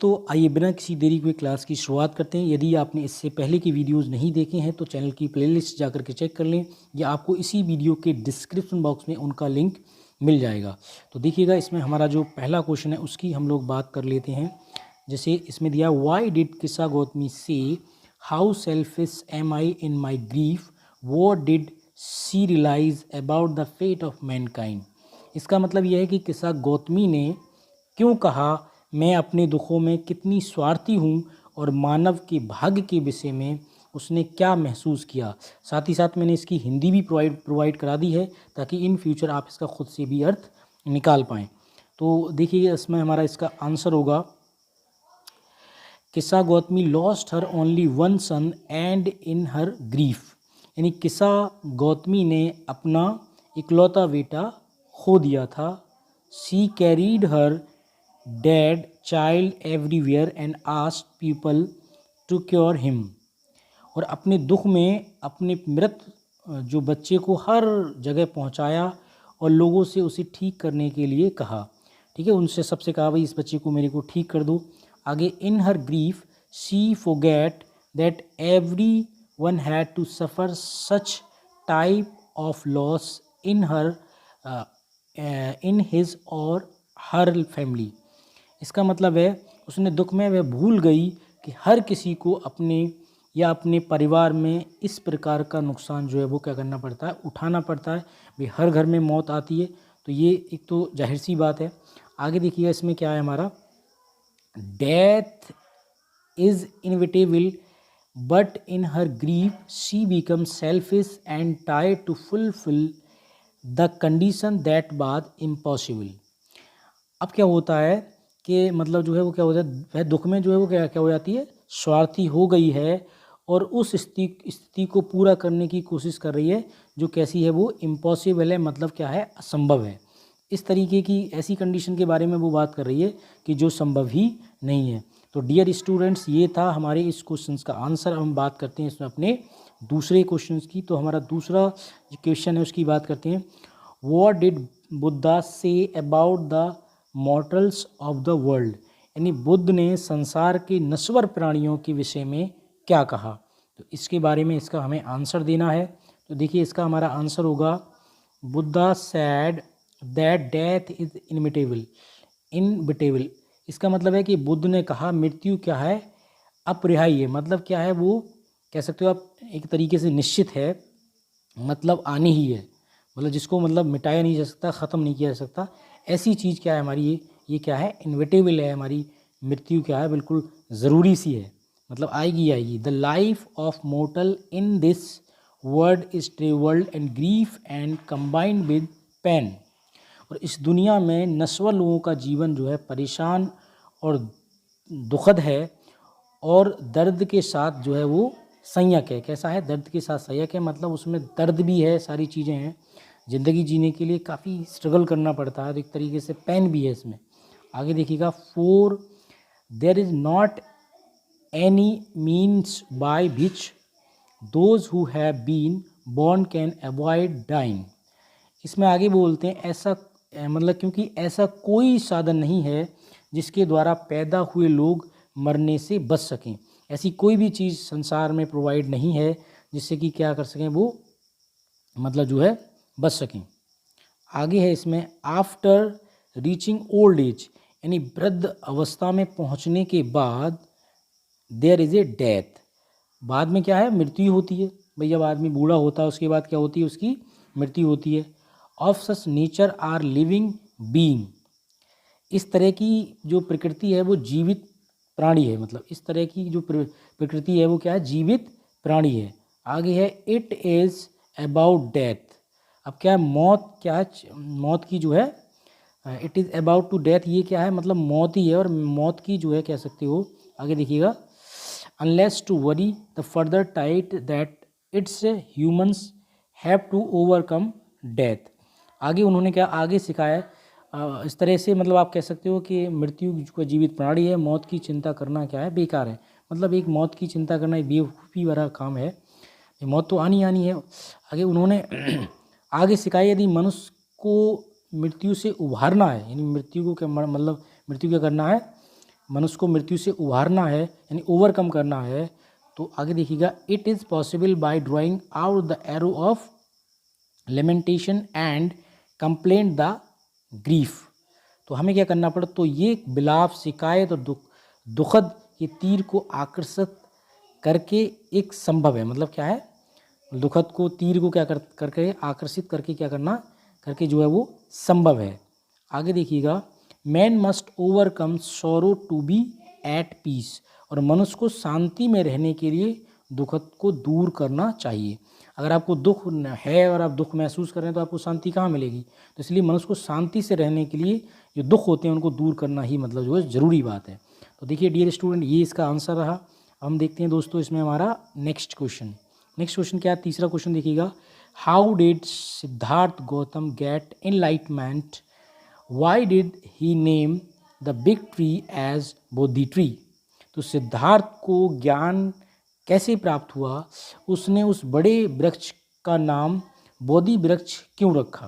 दोस्तों, आइए बिना किसी देरी के क्लास की शुरुआत करते हैं। यदि आपने इससे पहले की वीडियोस नहीं देखे हैं तो चैनल की प्लेलिस्ट जाकर के चेक कर लें, या आपको इसी वीडियो के डिस्क्रिप्शन बॉक्स में उनका लिंक मिल जाएगा। तो देखिएगा, इसमें हमारा जो पहला क्वेश्चन है उसकी हम लोग बात कर लेते हैं। जैसे इसमें दिया, वाई डिड किस्सा गौतमी से how selfish am I in my grief, what did she realise about the fate of mankind. इसका मतलब यह है कि किस्सा गौतमी ने क्यों कहा मैं अपने दुखों में कितनी स्वार्थी हूँ, और मानव के भाग्य के विषय में उसने क्या महसूस किया। साथ ही साथ मैंने इसकी हिंदी भी प्रोवाइड करा दी है ताकि इन फ्यूचर आप इसका खुद से भी अर्थ निकाल पाएँ। तो देखिए, इसमें हमारा इसका आंसर होगा, Kisa Gotami lost her only one son and in her grief. यानी किस्सा गौतमी ने अपना इकलौता बेटा खो दिया था। She carried her dead child everywhere and asked people to cure him. और अपने दुख में अपने मृत जो बच्चे को हर जगह पहुंचाया और लोगों से उसे ठीक करने के लिए कहा। ठीक है, उनसे सबसे कहा, भाई इस बच्चे को मेरे को ठीक कर दो। आगे, in her grief she forget that every one had to suffer such type of loss in her in his or her family. इसका मतलब है, उसने दुख में वह भूल गई कि हर किसी को अपने या अपने परिवार में इस प्रकार का नुकसान जो है वो क्या करना पड़ता है, उठाना पड़ता है। भाई हर घर में मौत आती है, तो ये एक तो जाहिर सी बात है। आगे देखिएगा, इसमें क्या है हमारा, death is inevitable but in her grief she become selfish and try to fulfil the condition that was impossible. अब क्या होता है कि मतलब जो है वो क्या हो जाता है, वह दुख में जो है वो क्या हो जाती है, स्वार्थी हो गई है, और उस स्थिति को पूरा करने की कोशिश कर रही है जो कैसी है, वो इम्पॉसिबल है, मतलब क्या है, असंभव है। इस तरीके की ऐसी कंडीशन के बारे में वो बात कर रही है कि जो संभव ही नहीं है। तो डियर स्टूडेंट्स, ये था हमारे इस क्वेश्चन का आंसर। हम बात करते हैं इसमें अपने दूसरे क्वेश्चन की। तो हमारा दूसरा जो क्वेश्चन है उसकी बात करते हैं, what did Buddha say about the mortals of the world. यानी बुद्ध ने संसार के नश्वर प्राणियों के विषय में क्या कहा। तो इसके बारे में इसका हमें आंसर देना है। तो देखिए, इसका हमारा आंसर होगा, Buddha sad that death is inevitable. इसका मतलब है कि बुद्ध ने कहा मृत्यु क्या है, अपरिहार्य है। मतलब क्या है, वो कह सकते हो आप एक तरीके से निश्चित है, मतलब आनी ही है, मतलब जिसको मतलब मिटाया नहीं जा सकता, ख़त्म नहीं किया जा सकता। ऐसी चीज़ क्या है हमारी, ये क्या है, इनविटेबल है। हमारी मृत्यु क्या है, बिल्कुल ज़रूरी सी है, मतलब आएगी आएगी। The life of mortal in this world is travelled and grief and combined with pain. और इस दुनिया में नश्वर लोगों का जीवन जो है परेशान और दुखद है, और दर्द के साथ जो है वो संयक है। कैसा है, दर्द के साथ संयक है, मतलब उसमें दर्द भी है, सारी चीज़ें हैं। ज़िंदगी जीने के लिए काफ़ी स्ट्रगल करना पड़ता है, तो एक तरीके से पेन भी है इसमें। आगे देखिएगा, for there is not any means by which those who have been born can avoid dying. इसमें आगे बोलते हैं, ऐसा मतलब क्योंकि ऐसा कोई साधन नहीं है जिसके द्वारा पैदा हुए लोग मरने से बच सकें। ऐसी कोई भी चीज़ संसार में प्रोवाइड नहीं है जिससे कि क्या कर सकें, वो मतलब जो है बच सकें। आगे है इसमें, आफ्टर रीचिंग ओल्ड एज, यानी वृद्ध अवस्था में पहुंचने के बाद देयर इज़ ए डेथ। बाद में क्या है, मृत्यु होती है। भाई जब आदमी बूढ़ा होता है उसके बाद क्या होती है, उसकी मृत्यु होती है। Of such nature are living being. इस तरह की जो प्रकृति है वो जीवित प्राणी है, मतलब इस तरह की जो प्रकृति है वो क्या है, जीवित प्राणी है। आगे है, इट इज़ अबाउट डेथ। अब क्या है, मौत क्या है, मौत की जो है, it is about to death, ये क्या है, मतलब मौत ही है, और मौत की जो है कह सकते हो। आगे देखिएगा, unless to worry the further tight that it's humans have to overcome death. आगे उन्होंने क्या आगे सिखाया, इस तरह से मतलब आप कह सकते हो कि मृत्यु को जीवित प्राणी है, मौत की चिंता करना क्या है, बेकार है। मतलब एक मौत की चिंता करना एक बेवकूफ़ी भरा काम है, मौत तो आनी आनी है। आगे उन्होंने आगे सिखाया, यदि मनुष्य को मृत्यु से उभारना है, यानी मृत्यु को क्या मतलब मृत्यु क्या करना है, मनुष्य को मृत्यु से उभारना है यानी ओवरकम करना है, तो आगे देखिएगा, it is possible by drawing out the arrow of lamentation and complaint the grief. तो हमें क्या करना पड़ा, तो ये विलाप, शिकायत और दुखद ये तीर को आकर्षित करके एक संभव है, मतलब क्या है, दुखद को तीर को क्या करके आकर्षित करके क्या करना करके जो है वो संभव है। आगे देखिएगा, man must overcome sorrow to be at peace, और मनुष्य को शांति में रहने के लिए दुखद को दूर करना चाहिए। अगर आपको दुख है और आप दुख महसूस कर रहे हैं तो आपको शांति कहाँ मिलेगी, तो इसलिए मनुष्य को शांति से रहने के लिए जो दुख होते हैं उनको दूर करना ही मतलब जो है ज़रूरी बात है। तो देखिए डियर स्टूडेंट, ये इसका आंसर रहा। हम देखते हैं दोस्तों इसमें हमारा नेक्स्ट क्वेश्चन क्या है, तीसरा क्वेश्चन देखिएगा, how did Siddhartha Gautam get enlightenment, why did he name the big tree as Bodhi tree. तो सिद्धार्थ को ज्ञान कैसे प्राप्त हुआ, उसने उस बड़े वृक्ष का नाम बोधि वृक्ष क्यों रखा।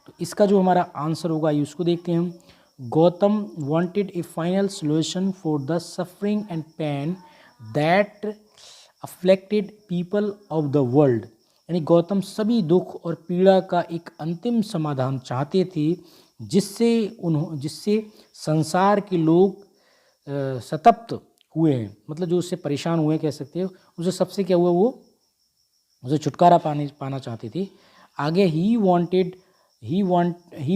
तो इसका जो हमारा आंसर होगा ये उसको देखते हैं हम। Gautam wanted a final solution for the suffering and pain that afflicted people of the world, यानी गौतम सभी दुख और पीड़ा का एक अंतिम समाधान चाहते थे जिससे संसार के लोग संतप्त हुए हैं, मतलब जो उससे परेशान हुए कह सकते हो, उसे सबसे क्या हुआ, वो उसे छुटकारा पाना चाहते थे। आगे ही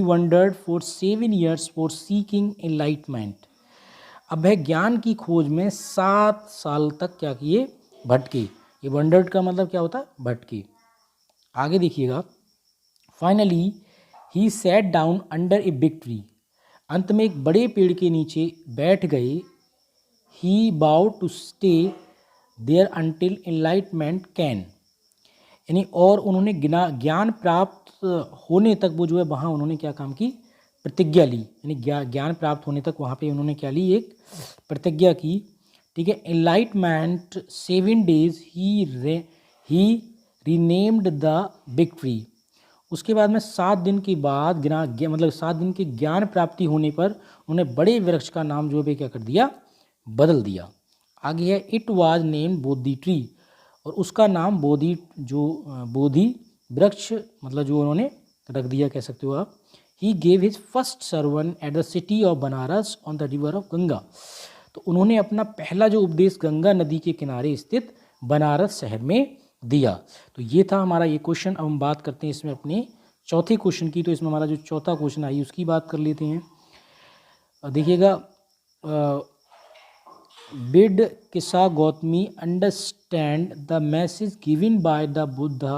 wandered for 7 years for seeking enlightenment. अब है ज्ञान की खोज में 7 साल तक क्या किए, भटके। ये वंडर्ड का मतलब क्या होता है, भटके। आगे देखिएगा, finally he sat down under a big tree, अंत में एक बड़े पेड़ के नीचे बैठ गए। He vowed to stay there until enlightenment came, यानी और उन्होंने ज्ञान प्राप्त होने तक वो जो है वहाँ उन्होंने क्या काम की, प्रतिज्ञा ली, यानी ज्ञान प्राप्त होने तक वहाँ पे उन्होंने क्या ली, एक प्रतिज्ञा की। ठीक है, enlightenment 7 days he renamed the big tree. उसके बाद में 7 दिन के बाद मतलब 7 दिन के ज्ञान प्राप्ति होने पर उन्होंने बड़े वृक्ष का नाम जो है क्या कर दिया, बदल दिया। आगे है, it was named Bodhi tree, और उसका नाम बोधि वृक्ष मतलब जो उन्होंने रख दिया कह सकते हो आप। He gave his first servant at the city of Banaras on the river of Ganga. तो उन्होंने अपना पहला जो उपदेश गंगा नदी के किनारे स्थित बनारस शहर में दिया। तो ये था हमारा ये क्वेश्चन। अब हम बात करते हैं इसमें अपने चौथे क्वेश्चन की। तो इसमें हमारा जो चौथा क्वेश्चन आई उसकी बात कर लेते हैं। देखिएगा, बिड किसा Gautami understand the message given by the Buddha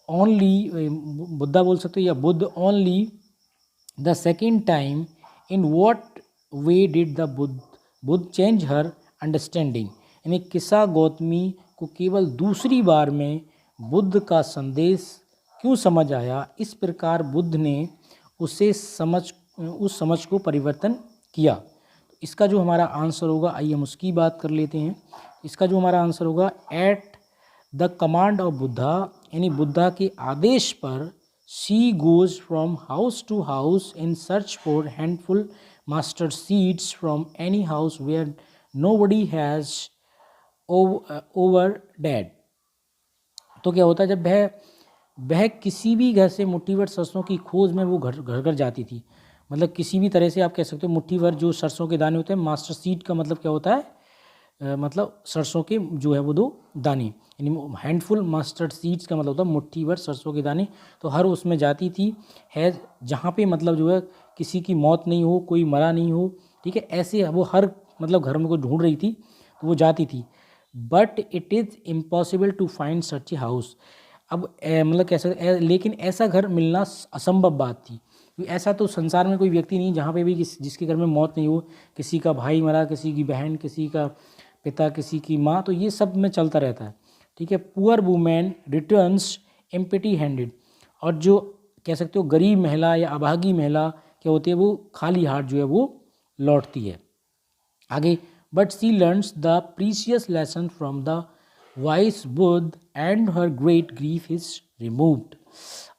only, Buddha बोल सकते हो या Buddha only the second time, in what way did the Buddha change her understanding, यानी किसा गौतमी को केवल दूसरी बार में बुद्ध का संदेश क्यों समझ आया, इस प्रकार बुद्ध ने उस समझ को परिवर्तन किया। इसका जो हमारा आंसर होगा, आइए हम उसकी बात कर लेते हैं। इसका जो हमारा आंसर होगा, at the command of Buddha, यानी बुद्धा के आदेश पर, she goes from house to house in search for handful mustard seeds from any house where nobody has over dead. तो क्या होता है, जब वह किसी भी घर से मुट्ठी भर सरसों की खोज में वो घर जाती थी, मतलब किसी भी तरह से आप कह सकते हो मुट्ठी भर जो सरसों के दाने होते हैं, मास्टर सीड का मतलब क्या होता है, मतलब सरसों के जो है वो 2 दाने, यानी हैंडफुल मास्टर्ड सीड्स का मतलब होता है मुट्ठी भर सरसों के दाने। तो हर उसमें जाती थी है जहाँ पे मतलब जो है किसी की मौत नहीं हो, कोई मरा नहीं हो, ठीक है, ऐसे वो हर मतलब घर में को ढूंढ रही थी, तो वो जाती थी। But it is impossible to find such a house. अब मतलब कैसा, लेकिन ऐसा घर मिलना असंभव बात थी। ऐसा तो संसार में कोई व्यक्ति नहीं जहाँ पे भी जिसके घर में मौत नहीं हो, किसी का भाई मरा, किसी की बहन, किसी का पिता, किसी की माँ, तो ये सब में चलता रहता है। ठीक है, poor women returns empty handed, और जो कह सकते हो गरीब महिला या अभागी महिला क्या होती है, वो खाली हाथ जो है वो लौटती है। आगे, but she learns the precious lesson from the vice Buddha and her great grief is removed.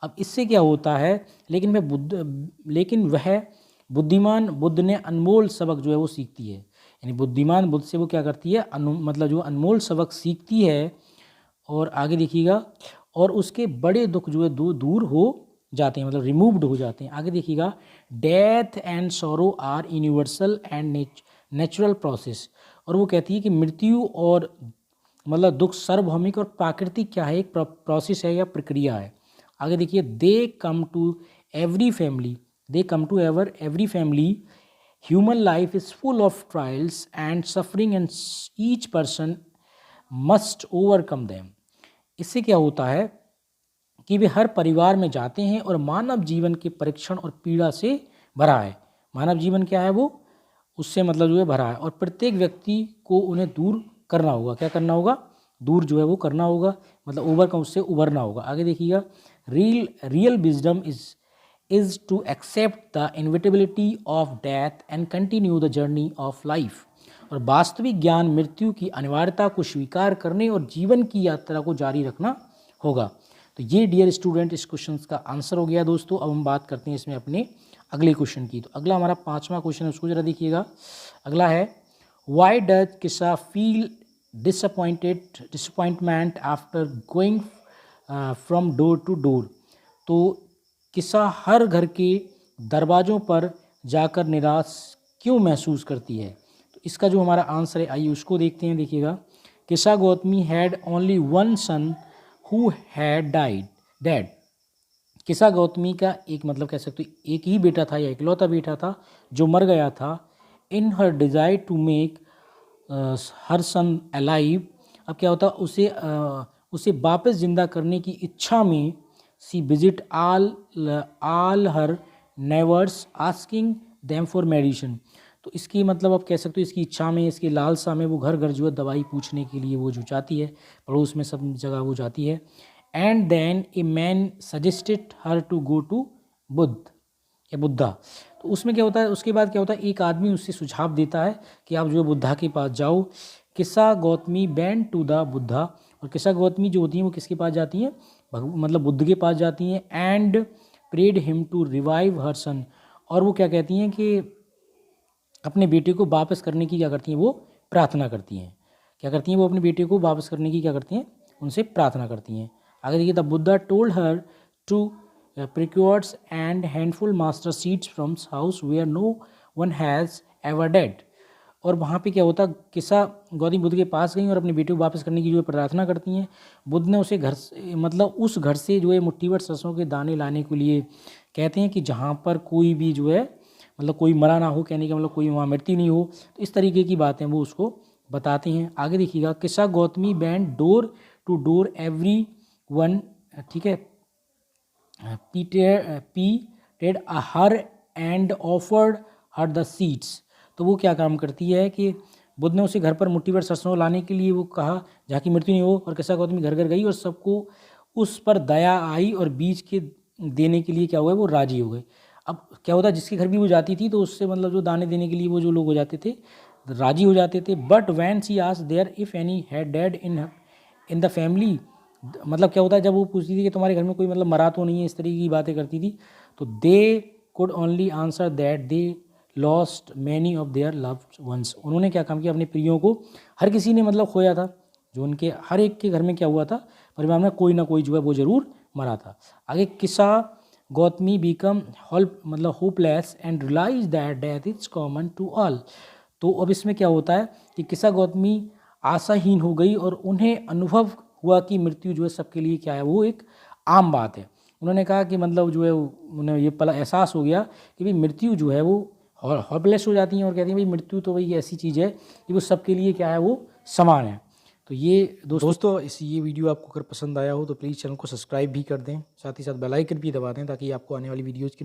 अब इससे क्या होता है, लेकिन वह बुद्धिमान बुद्ध ने अनमोल सबक जो है वो सीखती है। यानी बुद्धिमान बुद्ध से वो क्या करती है, मतलब जो अनमोल सबक सीखती है। और आगे देखिएगा, और उसके बड़े दुख जो है दूर हो जाते हैं, मतलब रिमूव्ड हो जाते हैं। आगे देखिएगा, death and sorrow are universal and natural process. और वो कहती है कि मृत्यु और मतलब दुख सार्वभौमिक और प्राकृतिक क्या है, एक प्रोसेस है या प्रक्रिया है। आगे देखिए, they come to every family, human life is full of trials and suffering and each person must overcome them. इससे क्या होता है कि वे हर परिवार में जाते हैं और मानव जीवन के परीक्षण और पीड़ा से भरा है। मानव जीवन क्या है, वो उससे मतलब जो है भरा है, और प्रत्येक व्यक्ति को उन्हें दूर करना होगा। क्या करना होगा, दूर जो है वो करना होगा, मतलब ओवरकम, उससे उभरना होगा। आगे देखिएगा, real wisdom is to accept the inevitability of death and continue the journey of life. और वास्तविक ज्ञान मृत्यु की अनिवार्यता को स्वीकार करने और जीवन की यात्रा को जारी रखना होगा। तो ये डियर स्टूडेंट इस क्वेश्चन का आंसर हो गया दोस्तों। अब हम बात करते हैं इसमें अपने अगले क्वेश्चन की। तो अगला हमारा 5वां क्वेश्चन है, उसको जरा देखिएगा। अगला है, why does Kisa feel disappointment after going from door to door. तो किसा हर घर के दरवाज़ों पर जाकर निराश क्यों महसूस करती है। तो इसका जो हमारा आंसर है, आइए उसको देखते हैं। देखिएगा, Kisa Gotami had only one son who had dead. Kisa Gotami का एक मतलब कह सकते हो एक ही बेटा था या इकलौता बेटा था जो मर गया था। In her desire to make her son alive. अब क्या होता, उसे वापस जिंदा करने की इच्छा में she visit all her neighbours asking them for medicine. तो इसकी मतलब आप कह सकते हो इसकी इच्छा में, इसकी लालसा में वो घर घर जो है दवाई पूछने के लिए वो जो जाती है, पड़ोस में सब जगह वो जाती है। And then a man suggested her to go to Buddha. तो उसमें क्या होता है, उसके बाद क्या होता है, एक आदमी उससे सुझाव देता है कि आप जो है बुद्धा के पास जाओ। Kisa Gotami been to the Buddha. और किसा गौतमी जो होती हैं वो किसके पास जाती हैं, मतलब बुद्ध के पास जाती हैं। And prayed him to revive her son. और वो क्या कहती हैं कि अपने बेटे को वापस करने की क्या करती हैं, वो प्रार्थना करती हैं। क्या करती हैं, वो अपने बेटे को वापस करने की क्या करती हैं, उनसे प्रार्थना करती हैं। आगे देखिए, the Buddha told her to procures and handful mustard seeds from house where no one has ever dead. और वहाँ पे क्या होता, किसा गौतमी बुद्ध के पास गई और अपने बेटे को वापस करने की जो है प्रार्थना करती हैं। बुद्ध ने उसे घर से, मतलब उस घर से जो है मुट्ठी भर सरसों के दाने लाने के लिए कहते हैं कि जहाँ पर कोई भी जो है मतलब कोई मरा ना हो, कहने का मतलब कोई वहाँ मृत्यु नहीं हो। तो इस तरीके की बातें वो उसको बताते हैं। आगे देखिएगा, Kisa Gotami went door to door every one, ठीक है, pitied her and offered her the seeds. तो वो क्या काम करती है कि बुद्ध ने उसे घर पर मुट्ठी भर सरसों लाने के लिए वो कहा जहाँ की मृत्यु नहीं हो। और किसा गौतमी घर घर गई और सबको उस पर दया आई और बीज के देने के लिए क्या हुआ, वो राजी हो गए। अब क्या होता, जिसके घर भी वो जाती थी तो उससे मतलब जो दाने देने के लिए वो जो लोग हो जाते थे राजी हो जाते थे। But when she asked there if any had dead in the family, मतलब क्या होता है, जब वो पूछती थी कि तुम्हारे घर में कोई मतलब मरा तो नहीं है, इस तरीके की बातें करती थी, तो they could only answer that they lost many of their loved ones. उन्होंने क्या काम किया, अपने प्रियों को हर किसी ने मतलब खोया था, जो उनके हर एक के घर में क्या हुआ था, परिवार में कोई ना कोई जो है वो ज़रूर मरा था। आगे Kisa Gotami become hopeless and realise that death is common to all. तो अब इसमें क्या होता है कि किसा गौतमी आशाहीन हो गई और उन्हें अनुभव हुआ कि मृत्यु जो है सबके लिए क्या है, वो एक आम बात है। उन्होंने कहा कि मतलब जो है उन्हें ये पला एहसास हो गया कि भाई मृत्यु जो है वो होपलेस हो जाती हैं और कहती हैं भाई मृत्यु तो भाई ऐसी चीज़ है कि वो सबके लिए क्या है, वो समान है। तो ये दोस्तों ये वीडियो आपको अगर पसंद आया हो तो प्लीज़ चैनल को सब्सक्राइब भी कर दें, साथ ही साथ बेल आइकन भी दबा दें ताकि आपको आने वाली वीडियोज़ की